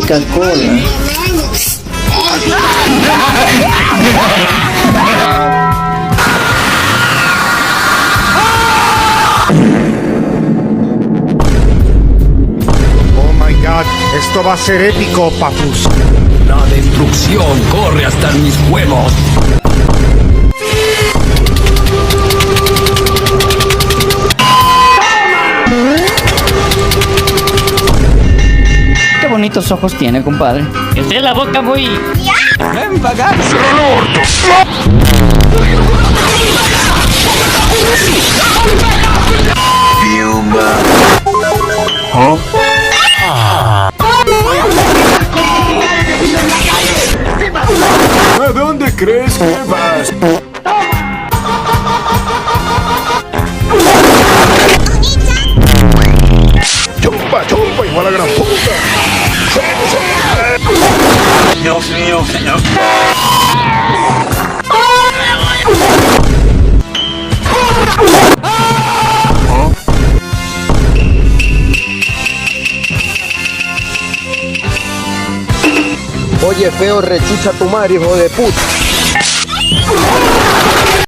rica cola. Oh my god, esto va a ser épico, papus. La destrucción corre hasta mis huevos. Qué bonitos ojos tiene, compadre. Esté la boca muy... ¡Ven, bagazo! ¿A dónde crees que vas? Chumpa, chumpa, igual a gran puta. Dios mío, señor. Oye, feo, rechucha tu madre, hijo de puta.